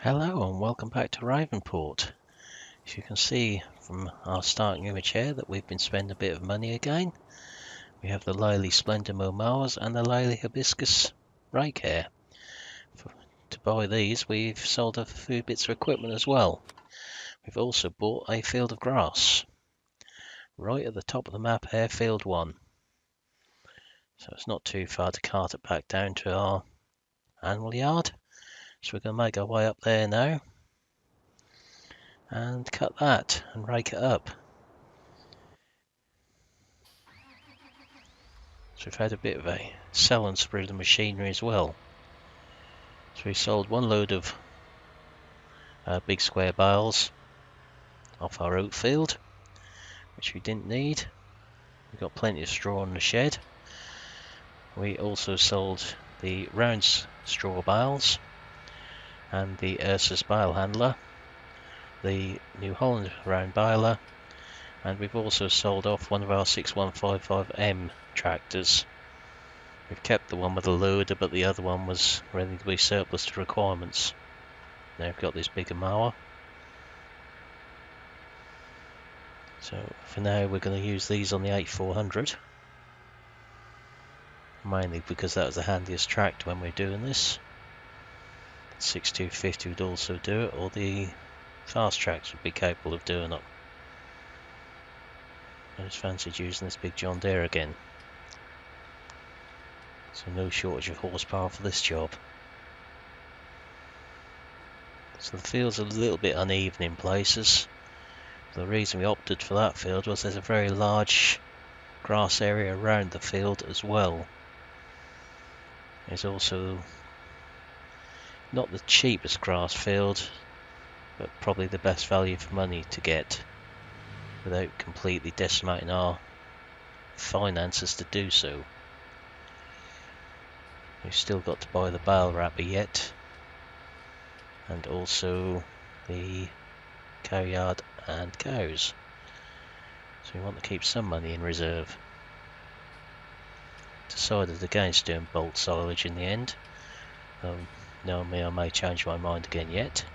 Hello and welcome back to Ravenport. As you can see from our starting image here that we've been spending a bit of money again. We have the Lily Splendor mowers and the Lily Hibiscus rake here. To buy these we've sold a few bits of equipment as well. We've also bought a field of grass. Right at the top of the map here, field 1. So it's not too far to cart it back down to our animal yard. So we're going to make our way up there now and cut that and rake it up. So we've had a bit of a sell and spree of the machinery as well. So we sold one load of big square bales off our oat field, which we didn't need. We've got plenty of straw in the shed. We also sold the round straw bales and the Ursus bale handler, the New Holland round baler, and we've also sold off one of our 6155M tractors. We've kept the one with the loader, but the other one was ready to be surplus to requirements. Now we've got this bigger mower. So for now we're going to use these on the 8400. Mainly because that was the handiest tractor when we're doing this. The 6250 would also do it, or the fast tracks would be capable of doing it. I just fancied using this big John Deere again. So no shortage of horsepower for this job. So the field's a little bit uneven in places. The reason we opted for that field was there's a very large grass area around the field as well. There's also not the cheapest grass field, but probably the best value for money to get without completely decimating our finances to do so. We've still got to buy the bale wrapper yet, and also the cow yard and cows. So we want to keep some money in reserve. Decided against doing bulk silage in the end. Knowing me, I may change my mind again yet.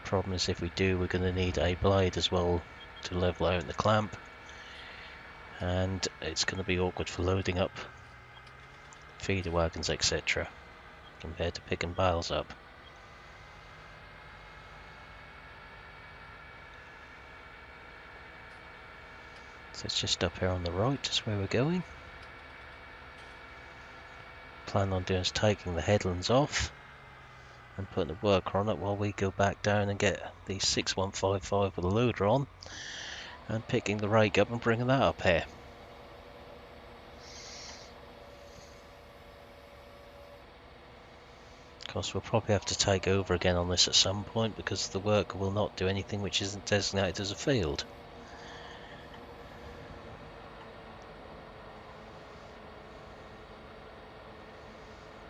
Problem is, if we do, we're going to need a blade as well to level out the clamp, and it's going to be awkward for loading up feeder wagons, etc., compared to picking bales up. So it's just up here on the right, just where we're going. Plan on doing is taking the headlands off and putting the worker on it while we go back down and get the 6155 with a loader on and picking the rake up and bringing that up here. Of course, we'll probably have to take over again on this at some point because the worker will not do anything which isn't designated as a field.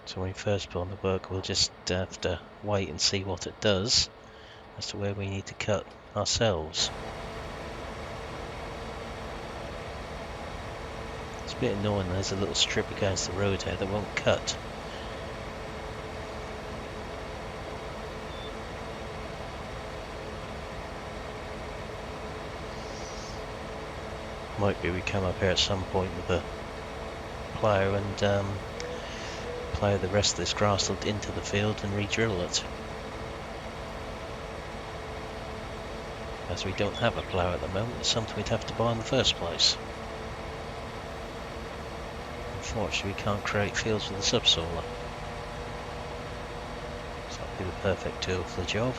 So when we first put on the work, we'll just have to wait and see what it does as to where we need to cut ourselves. It's a bit annoying, there's a little strip against the road here that won't cut. Might be we come up here at some point with a plough and plough the rest of this grassland into the field and re-drill it. As we don't have a plough at the moment, it's something we'd have to buy in the first place. Unfortunately, we can't create fields with a subsoiler. So that'll be the perfect tool for the job.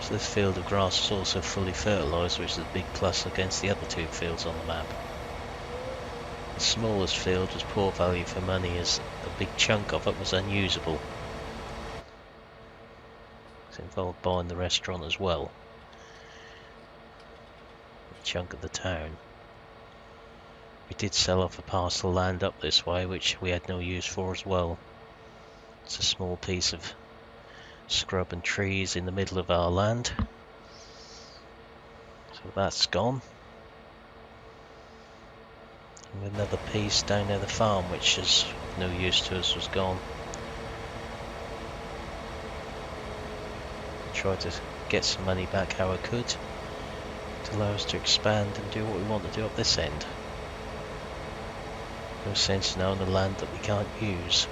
So this field of grass is also fully fertilised, which is a big plus against the other two fields on the map. The smallest field was poor value for money as a big chunk of it was unusable. It involved buying the restaurant as well. A chunk of the town. We did sell off a parcel of land up this way which we had no use for as well. It's a small piece of scrub and trees in the middle of our land. So that's gone. And another piece down near the farm which is no use to us was gone. try to get some money back how I could to allow us to expand and do what we want to do up this end. No sense now in the land that we can't use.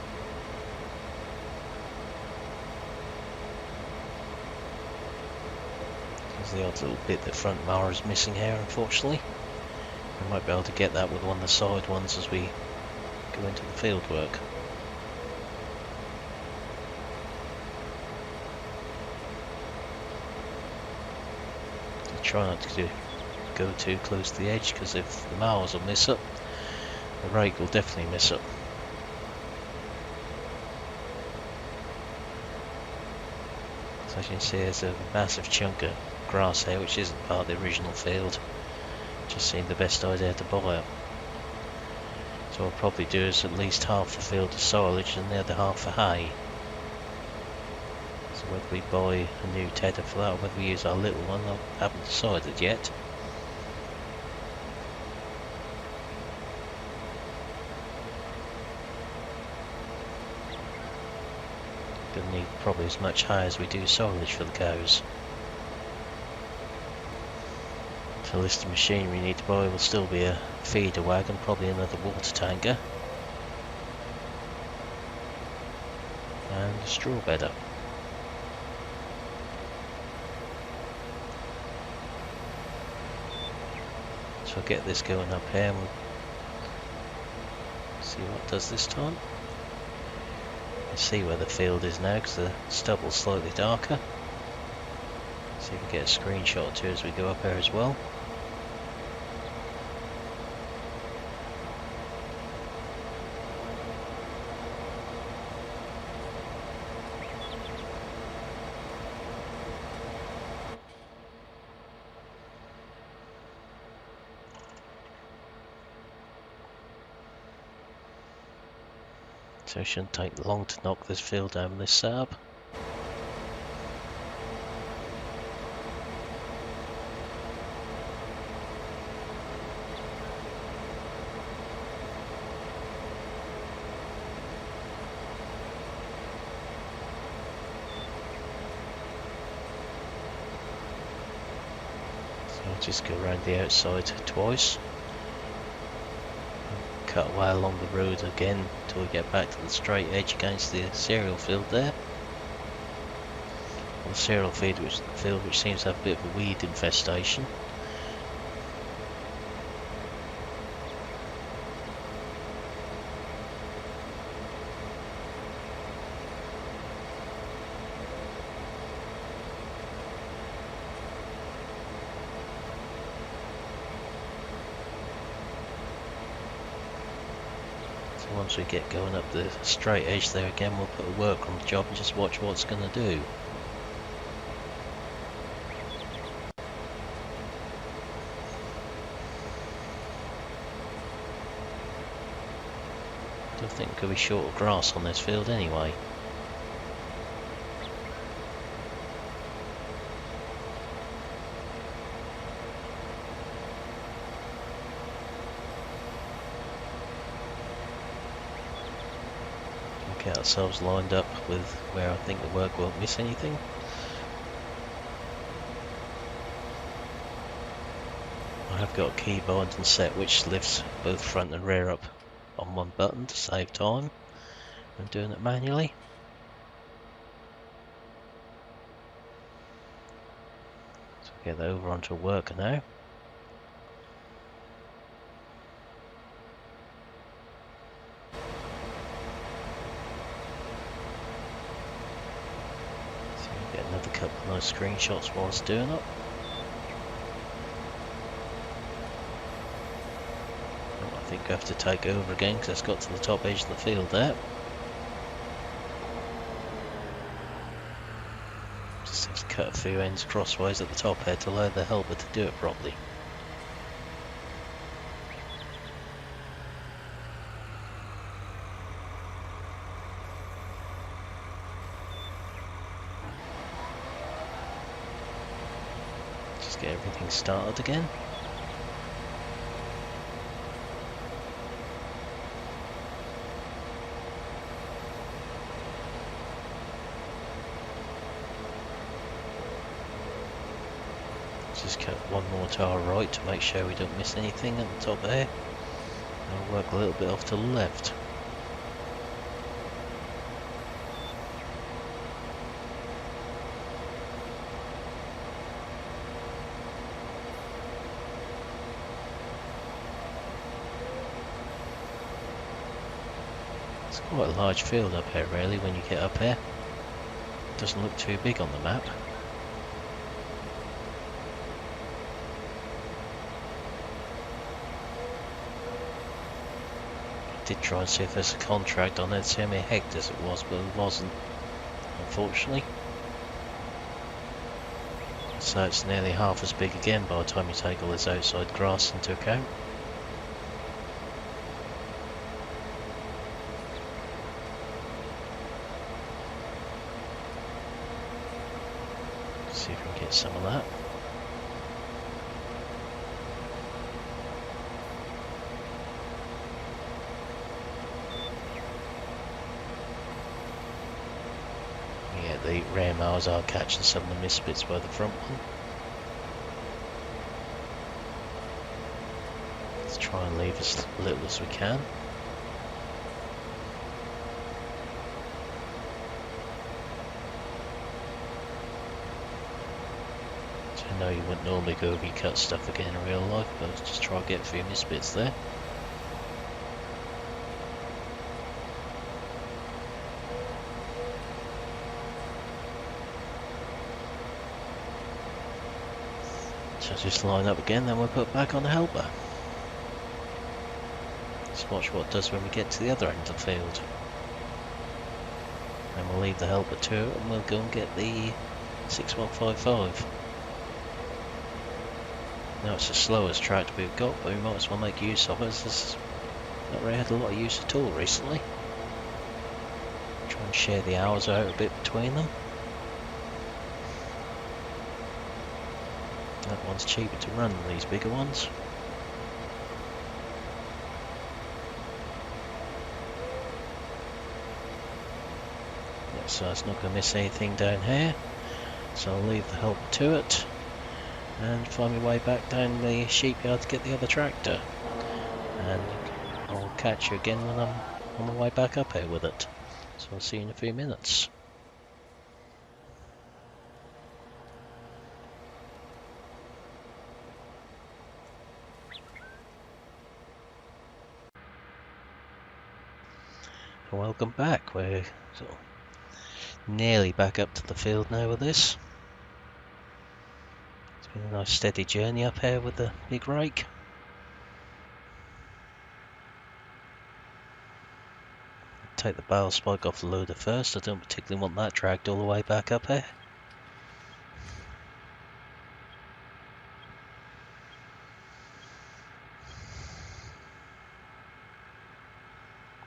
There's the odd little bit the front mower is missing here, unfortunately. We might be able to get that with one of the side ones as we go into the field work. Try not to go too close to the edge, because if the mowers will miss up, the rake will definitely miss up. So as you can see, there's a massive chunk of grass here which isn't part of the original field. Just seemed the best idea to buy it. So what I'll probably do is at least half the field of silage and the other half for hay. So whether we buy a new tedder for that or whether we use our little one, I haven't decided yet. Gonna need probably as much hay as we do silage for the cows. So the list of machinery we need to buy will still be a feeder wagon, probably another water tanker, and a straw bedder. So I'll get this going up here and we'll see what it does this time. See where the field is now because the stubble's slightly darker. See if we can get a screenshot or two as we go up here as well. So it shouldn't take long to knock this field down with this setup. So I'll just go around the outside twice. Cut away along the road again until we get back to the straight edge against the cereal field there. The cereal field which seems to have a bit of a weed infestation. Once we get going up the straight edge there again, we'll put a worker on the job and just watch what it's going to do. I don't think we could be short of grass on this field anyway. Get ourselves lined up with where I think the work won't miss anything. I have got a key bind and set which lifts both front and rear up on one button to save time. I'm doing it manually. So get that over onto a worker now. Another couple of nice screenshots while it's doing it. Oh, I think we have to take over again because it's got to the top edge of the field there. Just have to cut a few ends crosswise at the top here to allow the helper to do it properly. Get everything started again. Just cut one more to our right to make sure we don't miss anything at the top there. I'll work a little bit off to the left. It's quite a large field up here really when you get up here. It doesn't look too big on the map. Did try and see if there's a contract on it, see how many hectares it was, but it wasn't, unfortunately. So it's nearly half as big again by the time you take all this outside grass into account. See if we can get some of that. The rare mowers are catching some of the misfits by the front one. Let's try and leave as little as we can. So I know you wouldn't normally go recut stuff again in real life, but let's just try and get a few misfits there. So just line up again, then we'll put back on the helper. Let's watch what it does when we get to the other end of the field. Then we'll leave the helper to it and we'll go and get the 6155. Now it's the slowest tractor we've got, but we might as well make use of it. It's not really had a lot of use at all recently. Try and share the hours out a bit between them. That one's cheaper to run than these bigger ones. Yeah, so it's not going to miss anything down here. So I'll leave the helper to it and find my way back down the sheep yard to get the other tractor. And I'll catch you again when I'm on the way back up here with it. So I'll see you in a few minutes. Welcome back. We're sort of nearly back up to the field now with this. It's been a nice steady journey up here with the big rake. Take the bale spike off the loader first. I don't particularly want that dragged all the way back up here.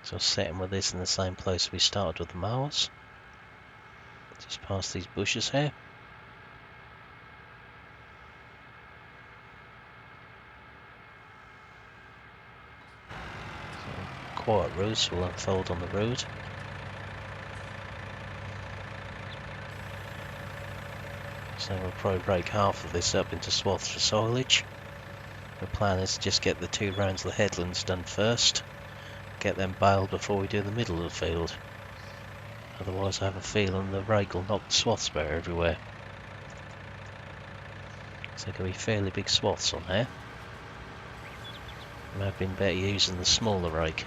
So setting with this in the same place we started with the mowers. Just past these bushes here. So, quiet roads will unfold on the road. So we'll probably break half of this up into swaths for silage. The plan is to just get the 2 rounds of the headlands done first. Get them baled before we do the middle of the field. Otherwise I have a feeling the rake will knock the swaths about everywhere. So there can be fairly big swaths on here. It might have been better using the smaller rake.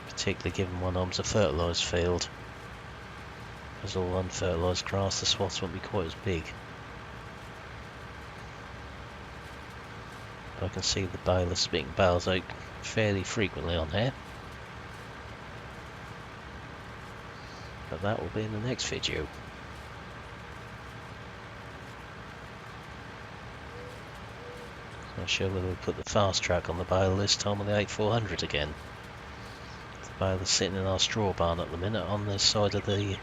Particularly given one arm's a fertilised field. As all unfertilised grass, the swaths won't be quite as big. I can see the baler spitting bales out fairly frequently on here. But that will be in the next video. Not sure whether we'll put the fast track on the baler this time or the 8400 again. The baler's sitting in our straw barn at the minute on the side of the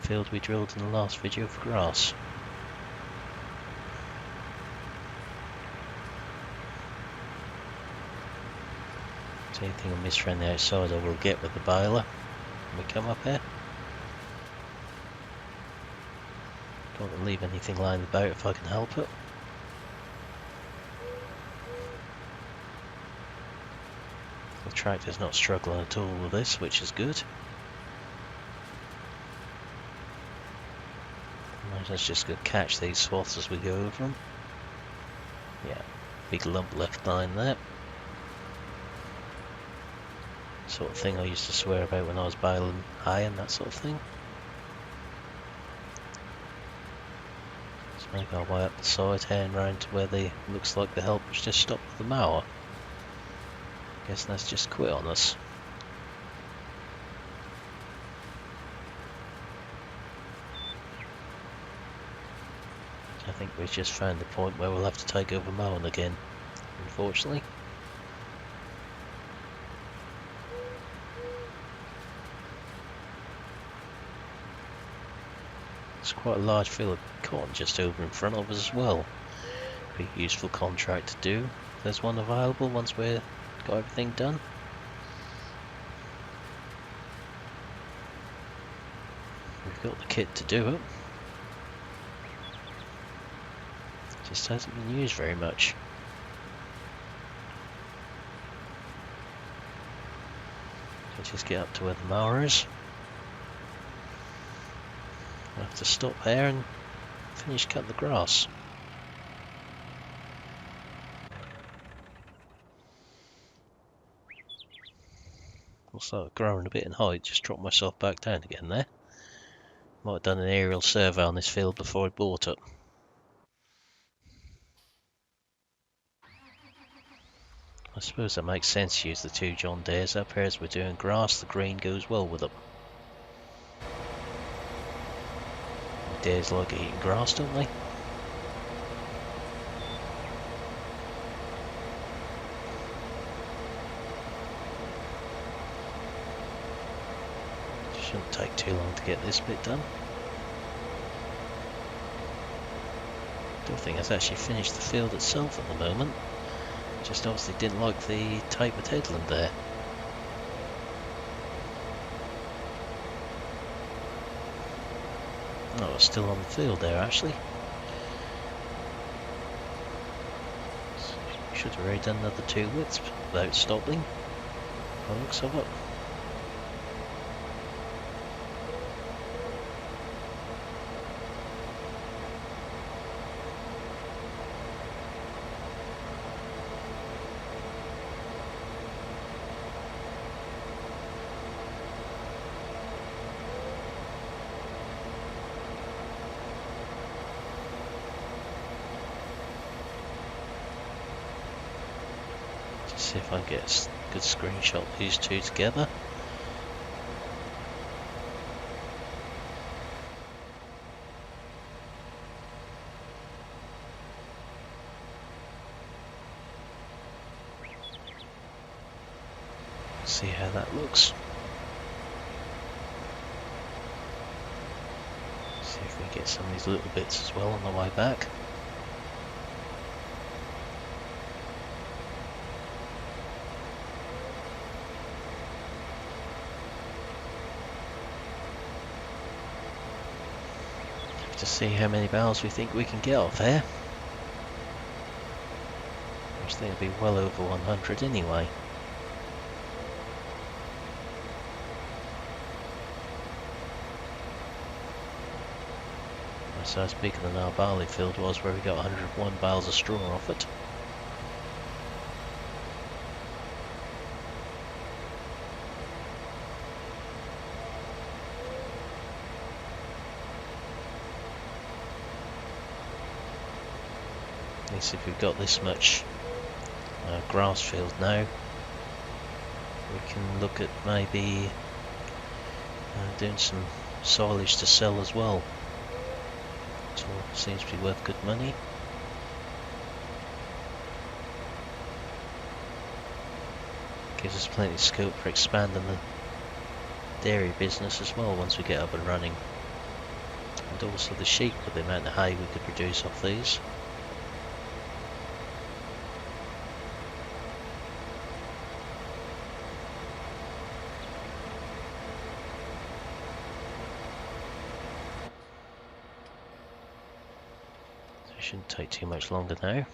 field we drilled in the last video for grass. Anything I miss around the outside I will get with the baler when we come up here. Don't want to leave anything lying about if I can help it. The tractor's not struggling at all with this, which is good. Let's just go catch these swaths as we go over them. Yeah, big lump left behind there. Sort of thing I used to swear about when I was baling hay and that sort of thing. Let's make our way up the side, heading round to where the looks like the helper's just stopped with the mower. Guess that's just quit on us. I think we've just found the point where we'll have to take over mowing again, unfortunately. It's quite a large field of cotton just over in front of us as well. Be a useful contract to do. If there's one available once we've got everything done. We've got the kit to do it. Just hasn't been used very much. Let's just get up to where the mower is. We'll have to stop there and finish cutting the grass. We'll start growing a bit in height, just drop myself back down again there. Might have done an aerial survey on this field before I bought it. I suppose that makes sense to use the two John Deeres up here as we're doing grass. The green goes well with them. Deers like eating grass, don't they? Shouldn't take too long to get this bit done. Don't think it's actually finished the field itself at the moment. Just obviously didn't like the tapered headland there. No, it's still on the field there actually. Should have already done another 2 widths without stopping, by the looks of it. See if I can get a good screenshot of these two together. See how that looks. See if we can get some of these little bits as well on the way back. To see how many bales we think we can get off here. I think it'll be well over 100 anyway. So it's bigger than our barley field was, where we got 101 bales of straw off it. At least if we've got this much grass field now, we can look at maybe doing some silage to sell as well. So it seems to be worth good money. Gives us plenty of scope for expanding the dairy business as well once we get up and running. And also the sheep with the amount of hay we could produce off these. Shouldn't take too much longer now.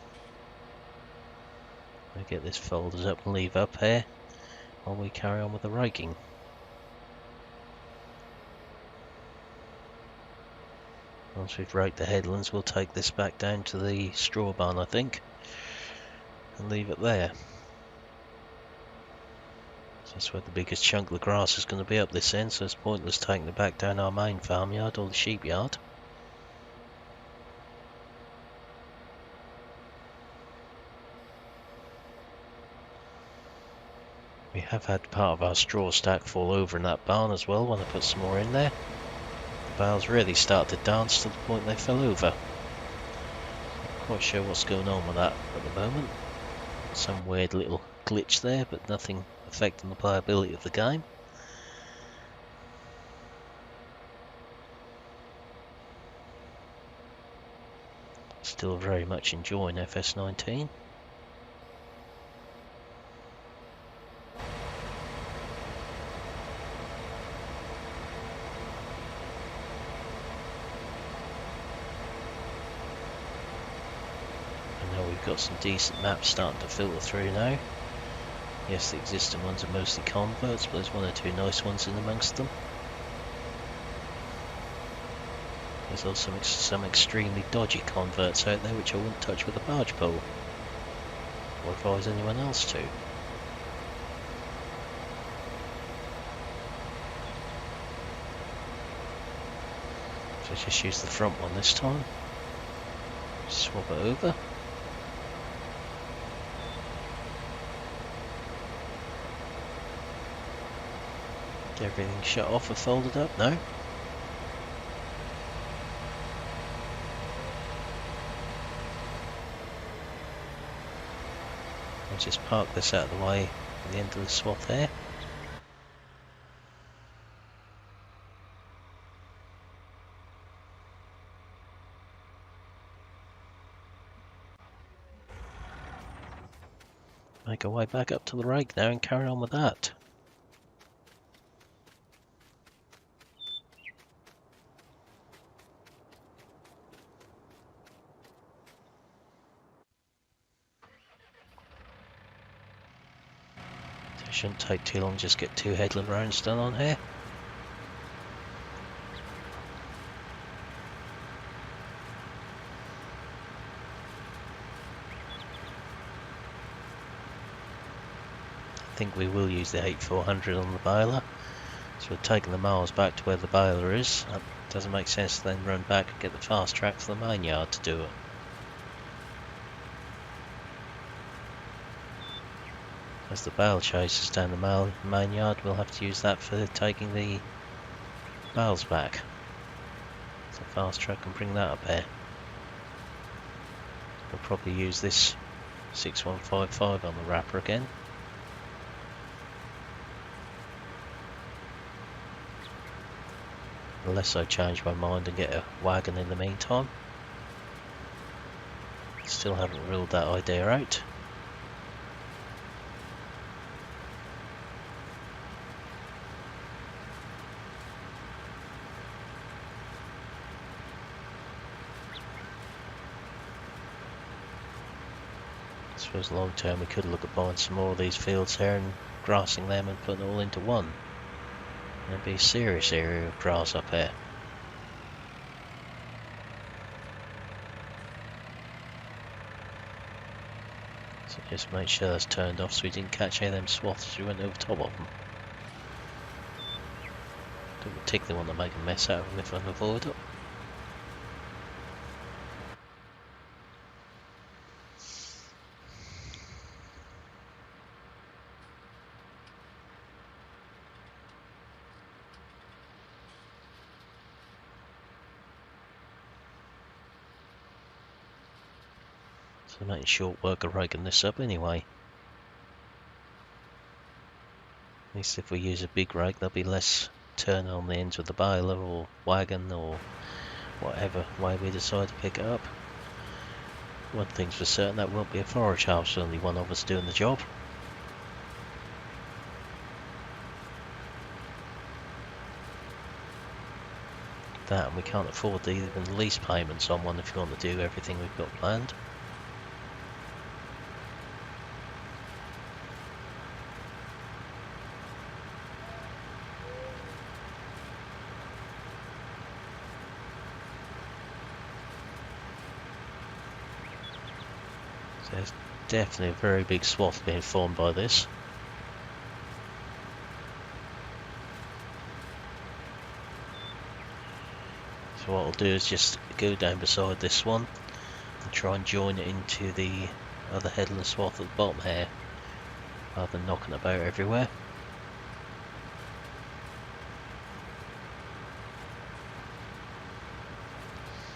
I'll get this folded up and leave up here while we carry on with the raking. Once we've raked the headlands, we'll take this back down to the straw barn, I think, and leave it there. So that's where the biggest chunk of the grass is going to be up this end, so it's pointless taking it back down our main farmyard or the sheep yard. We have had part of our straw stack fall over in that barn as well when I put some more in there. The bales really started to dance to the point they fell over. Not quite sure what's going on with that at the moment. Some weird little glitch there, but nothing affecting the playability of the game. Still very much enjoying FS19. Got some decent maps starting to filter through now. Yes, the existing ones are mostly converts, but there's one or two nice ones in amongst them. There's also some extremely dodgy converts out there which I wouldn't touch with a barge pole, or advise anyone else to. So just use the front one this time. Swap it over. Everything shut off and folded up? No? I'll just park this out of the way at the end of the swath there. Make our way back up to the rake now and carry on with that. Shouldn't take too long, just get 2 headland rounds done on here. I think we will use the 8400 on the baler, so we're taking the miles back to where the baler is. It doesn't make sense to then run back and get the fast track for the main yard to do it. As the bale chases down the main yard, we'll have to use that for taking the bales back. So fast track and bring that up here. We'll probably use this 6155 on the wrapper again. Unless I change my mind and get a wagon in the meantime. Still haven't ruled that idea out. I suppose long term we could look at buying some more of these fields here and grassing them and putting it all into one. There'd be a serious area of grass up here. So just make sure that's turned off so we didn't catch any of them swaths as we went over top of them. Don't particularly want to make a mess out of them if I can avoid it. So making short work of raking this up anyway. At least if we use a big rake there'll be less turn on the ends of the baler or wagon or whatever way we decide to pick it up. One thing's for certain, that won't be a forage harvest, only one of us doing the job. that, and we can't afford even lease payments on one if you want to do everything we've got planned. So there's definitely a very big swath being formed by this. So what I'll do is just go down beside this one and try and join it into the other headland swath at the bottom here, rather than knocking about everywhere.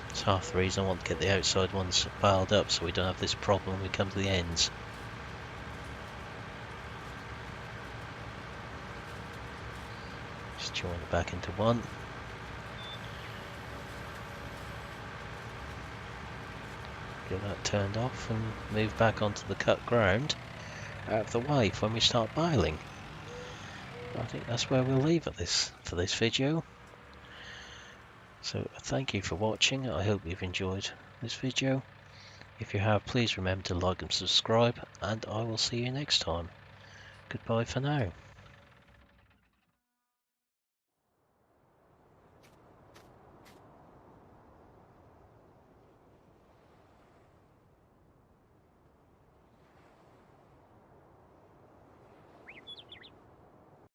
It's half the reason I want to get the outside ones piled up so we don't have this problem when we come to the ends. Just join it back into one. Get that turned off and move back onto the cut ground out of the way when we start baling. I think that's where we'll leave it for this video. So thank you for watching. I hope you've enjoyed this video. If you have, please remember to like and subscribe, and I will see you next time. Goodbye for now.